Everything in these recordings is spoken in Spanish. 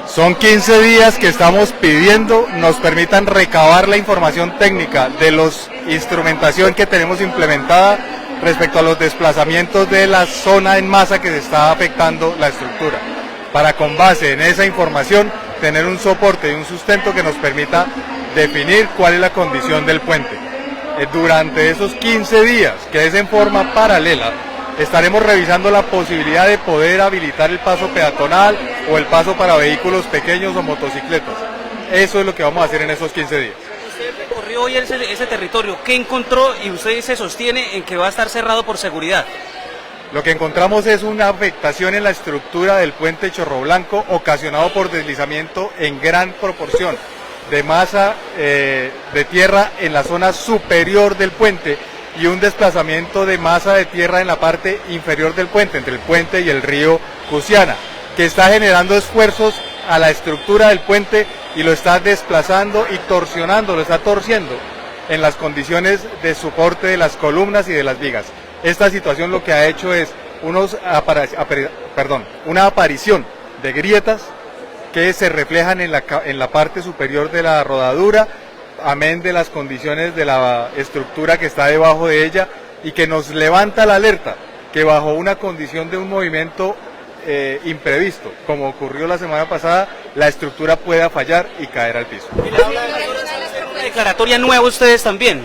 Son 15 días que estamos pidiendo nos permitan recabar la información técnica de los instrumentación que tenemos implementada respecto a los desplazamientos de la zona en masa que se está afectando la estructura, para con base en esa información tener un soporte y un sustento que nos permita definir cuál es la condición del puente. Durante esos 15 días, que es en forma paralela, estaremos revisando la posibilidad de poder habilitar el paso peatonal o el paso para vehículos pequeños o motocicletas. Eso es lo que vamos a hacer en esos 15 días. Usted recorrió hoy ese territorio, ¿qué encontró? Y usted se sostiene en que va a estar cerrado por seguridad. Lo que encontramos es una afectación en la estructura del puente Chorro Blanco ocasionado por deslizamiento en gran proporción de masa de tierra en la zona superior del puente y un desplazamiento de masa de tierra en la parte inferior del puente, entre el puente y el río Cusiana, que está generando esfuerzos a la estructura del puente y lo está desplazando y torsionando, lo está torciendo en las condiciones de soporte de las columnas y de las vigas. Esta situación lo que ha hecho es una aparición de grietas que se reflejan en la parte superior de la rodadura, amén de las condiciones de la estructura que está debajo de ella y que nos levanta la alerta que bajo una condición de un movimiento imprevisto, como ocurrió la semana pasada, la estructura pueda fallar y caer al piso. ¿Una declaratoria nueva ustedes también?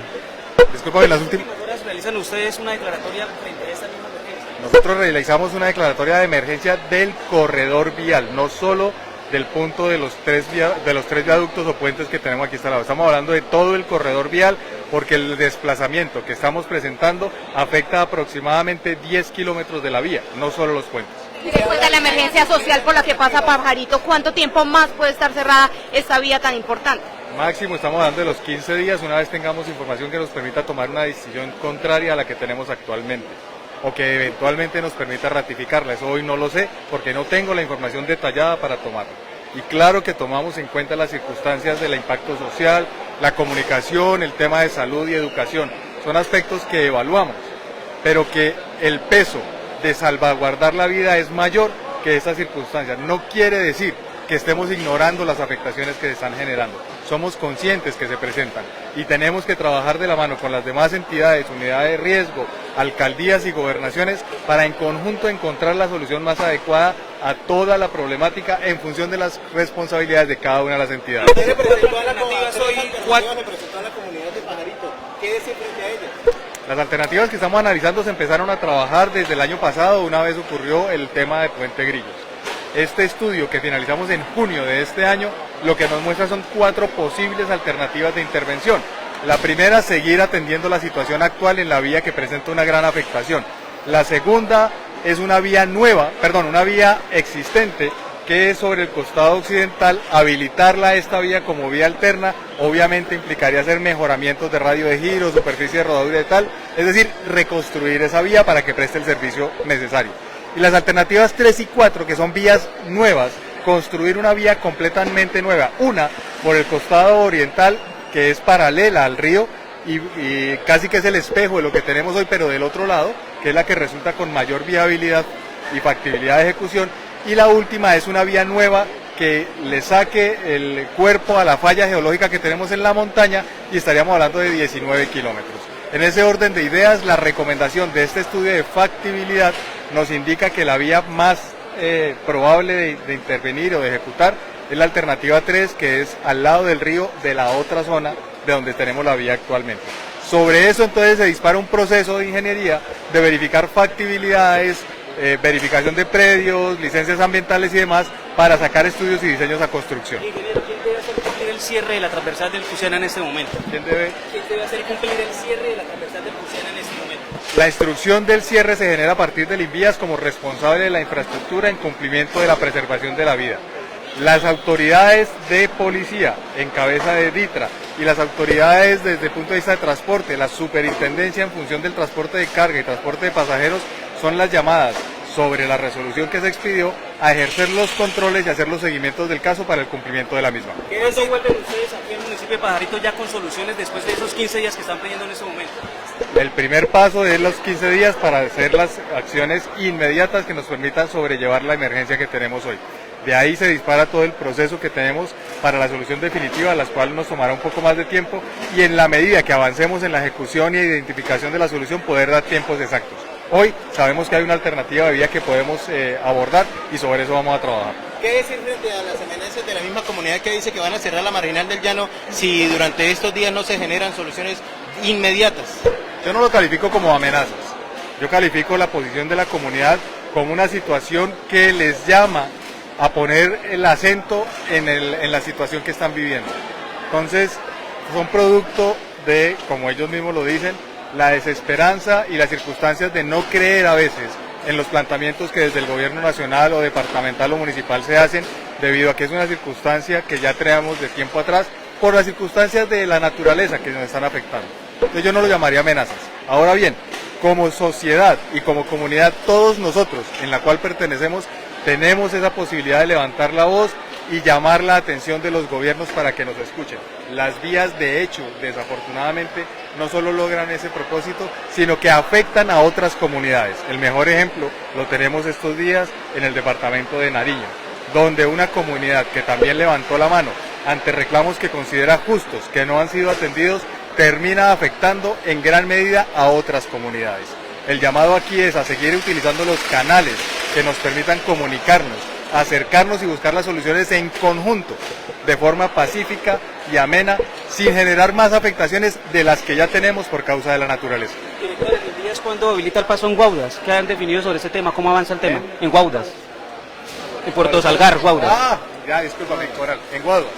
Disculpa, en las últimas horas realizan ustedes una declaratoria frente a esta misma emergencia. Nosotros realizamos una declaratoria de emergencia del corredor vial, no solo del punto de los tres viaductos o puentes que tenemos aquí instalados. Estamos hablando de todo el corredor vial porque el desplazamiento que estamos presentando afecta aproximadamente 10 kilómetros de la vía, no solo los puentes. Después de la emergencia social por la que pasa Pajarito, ¿cuánto tiempo más puede estar cerrada esta vía tan importante? Máximo estamos hablando de los 15 días, una vez tengamos información que nos permita tomar una decisión contraria a la que tenemos actualmente, o que eventualmente nos permita ratificarla. Eso hoy no lo sé, porque no tengo la información detallada para tomarla. Y claro que tomamos en cuenta las circunstancias del impacto social, la comunicación, el tema de salud y educación. Son aspectos que evaluamos, pero que el peso de salvaguardar la vida es mayor que esas circunstancias. No quiere decir que estemos ignorando las afectaciones que se están generando. Somos conscientes que se presentan y tenemos que trabajar de la mano con las demás entidades, unidades de riesgo, alcaldías y gobernaciones para en conjunto encontrar la solución más adecuada a toda la problemática en función de las responsabilidades de cada una de las entidades. ¿Qué representó a la comunidad de Pajarito? ¿Qué decir frente a ella? Las alternativas que estamos analizando se empezaron a trabajar desde el año pasado, una vez ocurrió el tema de Puente Grillos. Este estudio que finalizamos en junio de este año, lo que nos muestra son 4 posibles alternativas de intervención. La primera, seguir atendiendo la situación actual en la vía que presenta una gran afectación. La segunda es una vía existente, que es sobre el costado occidental, habilitarla esta vía como vía alterna, obviamente implicaría hacer mejoramientos de radio de giro, superficie de rodadura y tal, es decir, reconstruir esa vía para que preste el servicio necesario. Y las alternativas 3 y 4, que son vías nuevas, construir una vía completamente nueva, una por el costado oriental, que es paralela al río y casi que es el espejo de lo que tenemos hoy, pero del otro lado, que es la que resulta con mayor viabilidad y factibilidad de ejecución, y la última es una vía nueva que le saque el cuerpo a la falla geológica que tenemos en la montaña y estaríamos hablando de 19 kilómetros. En ese orden de ideas, la recomendación de este estudio de factibilidad nos indica que la vía más probable de intervenir o de ejecutar es la alternativa 3, que es al lado del río de la otra zona de donde tenemos la vía actualmente. Sobre eso entonces se dispara un proceso de ingeniería de verificar factibilidades, verificación de predios, licencias ambientales y demás para sacar estudios y diseños a construcción. Ingeniero, ¿quién debe hacer cumplir el cierre de la transversal del Cusiana en este momento? ¿Quién debe hacer cumplir el cierre de la transversal del Cusiana en este momento? La instrucción del cierre se genera a partir del INVIAS como responsable de la infraestructura en cumplimiento de la preservación de la vida. Las autoridades de policía, en cabeza de DITRA, y las autoridades desde el punto de vista de transporte, la superintendencia en función del transporte de carga y transporte de pasajeros, son las llamadas sobre la resolución que se expidió a ejercer los controles y hacer los seguimientos del caso para el cumplimiento de la misma. ¿Cuándo vuelven ustedes aquí al municipio de Pajarito ya con soluciones después de esos 15 días que están pidiendo en este momento? El primer paso es los 15 días para hacer las acciones inmediatas que nos permitan sobrellevar la emergencia que tenemos hoy. De ahí se dispara todo el proceso que tenemos para la solución definitiva, las cuales nos tomará un poco más de tiempo, y en la medida que avancemos en la ejecución y identificación de la solución, poder dar tiempos exactos. Hoy sabemos que hay una alternativa de vía que podemos abordar y sobre eso vamos a trabajar. ¿Qué decir frente a las amenazas de la misma comunidad que dice que van a cerrar la Marginal del Llano si durante estos días no se generan soluciones inmediatas? Yo no lo califico como amenazas, yo califico la posición de la comunidad como una situación que les llama a poner el acento en la situación que están viviendo. Entonces, son producto de, como ellos mismos lo dicen, la desesperanza y las circunstancias de no creer a veces en los planteamientos que desde el gobierno nacional o departamental o municipal se hacen, debido a que es una circunstancia que ya traemos de tiempo atrás, por las circunstancias de la naturaleza que nos están afectando. Entonces yo no lo llamaría amenazas. Ahora bien, como sociedad y como comunidad, todos nosotros, en la cual pertenecemos, tenemos esa posibilidad de levantar la voz y llamar la atención de los gobiernos para que nos escuchen. Las vías, de hecho, desafortunadamente, no solo logran ese propósito, sino que afectan a otras comunidades. El mejor ejemplo lo tenemos estos días en el departamento de Nariño, donde una comunidad que también levantó la mano ante reclamos que considera justos, que no han sido atendidos, termina afectando en gran medida a otras comunidades. El llamado aquí es a seguir utilizando los canales que nos permitan comunicarnos, acercarnos y buscar las soluciones en conjunto, de forma pacífica y amena, sin generar más afectaciones de las que ya tenemos por causa de la naturaleza. Director, ¿el día es cuando habilita el paso en Guaudas? ¿Qué han definido sobre ese tema? ¿Cómo avanza el tema? En Guaudas. En Puerto Salgar, Guaudas. Ya, discúlpame, en Corán, en Guaudas.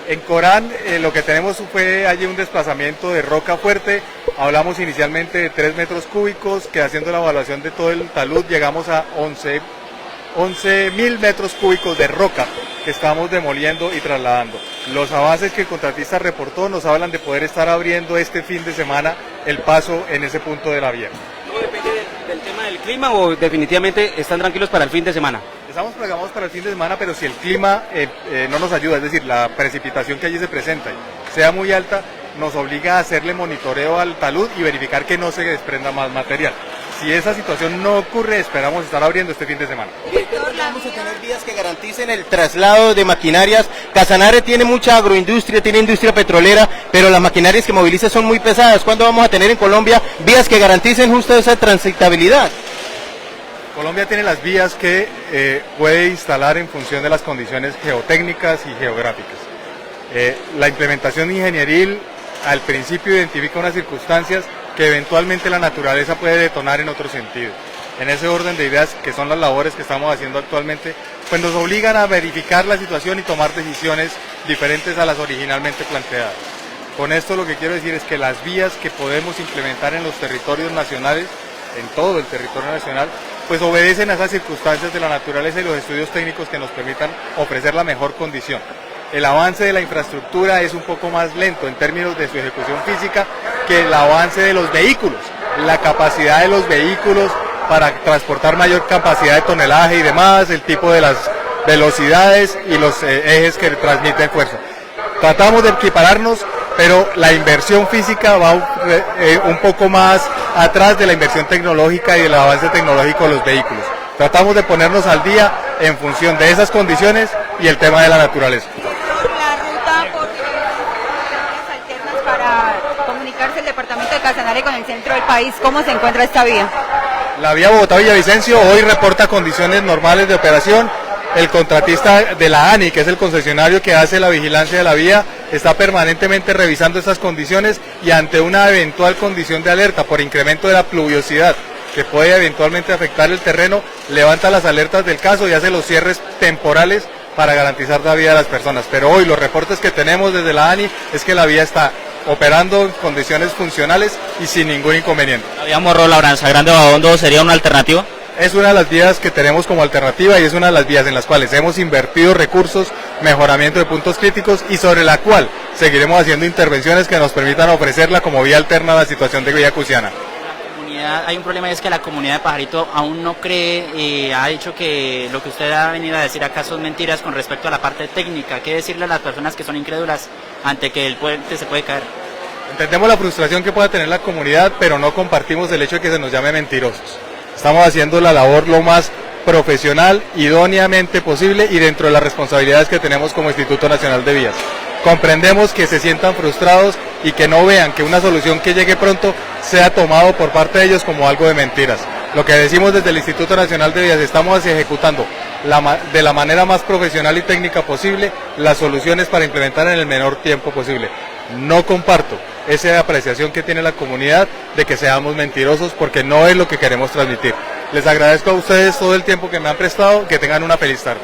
En Corán lo que tenemos fue allí un desplazamiento de roca fuerte. Hablamos inicialmente de 3 metros cúbicos, que haciendo la evaluación de todo el talud llegamos a 11.000 metros cúbicos de roca que estamos demoliendo y trasladando. Los avances que el contratista reportó nos hablan de poder estar abriendo este fin de semana el paso en ese punto de la vía. ¿No depende del tema del clima o definitivamente están tranquilos para el fin de semana? Estamos programados para el fin de semana, pero si el clima no nos ayuda, es decir, la precipitación que allí se presenta sea muy alta, nos obliga a hacerle monitoreo al talud y verificar que no se desprenda más material. Si esa situación no ocurre, esperamos estar abriendo este fin de semana. Vamos a tener vías que garanticen el traslado de maquinarias. Casanare tiene mucha agroindustria, tiene industria petrolera, pero las maquinarias que moviliza son muy pesadas. ¿Cuándo vamos a tener en Colombia vías que garanticen justo esa transitabilidad? Colombia tiene las vías que puede instalar en función de las condiciones geotécnicas y geográficas. La implementación ingenieril al principio identifica unas circunstancias que eventualmente la naturaleza puede detonar en otro sentido. En ese orden de ideas, que son las labores que estamos haciendo actualmente, pues nos obligan a verificar la situación y tomar decisiones diferentes a las originalmente planteadas. Con esto lo que quiero decir es que las vías que podemos implementar en los territorios nacionales, en todo el territorio nacional, pues obedecen a esas circunstancias de la naturaleza y los estudios técnicos que nos permitan ofrecer la mejor condición. El avance de la infraestructura es un poco más lento en términos de su ejecución física que el avance de los vehículos. La capacidad de los vehículos para transportar mayor capacidad de tonelaje y demás, el tipo de las velocidades y los ejes que transmiten fuerza. Tratamos de equipararnos, pero la inversión física va un poco más atrás de la inversión tecnológica y del avance tecnológico de los vehículos. Tratamos de ponernos al día en función de esas condiciones y el tema de la naturaleza. La ruta por vías alternas para comunicarse el departamento de Casanare con el centro del país, ¿cómo se encuentra esta vía? La vía Bogotá-Villavicencio hoy reporta condiciones normales de operación. El contratista de la ANI, que es el concesionario que hace la vigilancia de la vía, está permanentemente revisando estas condiciones y ante una eventual condición de alerta por incremento de la pluviosidad que puede eventualmente afectar el terreno, levanta las alertas del caso y hace los cierres temporales para garantizar la vida de las personas. Pero hoy los reportes que tenemos desde la ANI es que la vía está operando en condiciones funcionales y sin ningún inconveniente. ¿La vía Morro-Labranza Grande-Bahondo sería una alternativa? Es una de las vías que tenemos como alternativa y es una de las vías en las cuales hemos invertido recursos, mejoramiento de puntos críticos y sobre la cual seguiremos haciendo intervenciones que nos permitan ofrecerla como vía alterna a la situación de Villa Cusiana. Hay un problema, y es que la comunidad de Pajarito aún no cree y ha dicho que lo que usted ha venido a decir acá son mentiras con respecto a la parte técnica. ¿Qué decirle a las personas que son incrédulas ante que el puente se puede caer? Entendemos la frustración que pueda tener la comunidad, pero no compartimos el hecho de que se nos llame mentirosos. Estamos haciendo la labor lo más profesional, idóneamente posible y dentro de las responsabilidades que tenemos como Instituto Nacional de Vías. Comprendemos que se sientan frustrados y que no vean que una solución que llegue pronto sea tomado por parte de ellos como algo de mentiras. Lo que decimos desde el Instituto Nacional de Vías, estamos ejecutando de la manera más profesional y técnica posible las soluciones para implementar en el menor tiempo posible. No comparto esa apreciación que tiene la comunidad de que seamos mentirosos, porque no es lo que queremos transmitir. Les agradezco a ustedes todo el tiempo que me han prestado, que tengan una feliz tarde.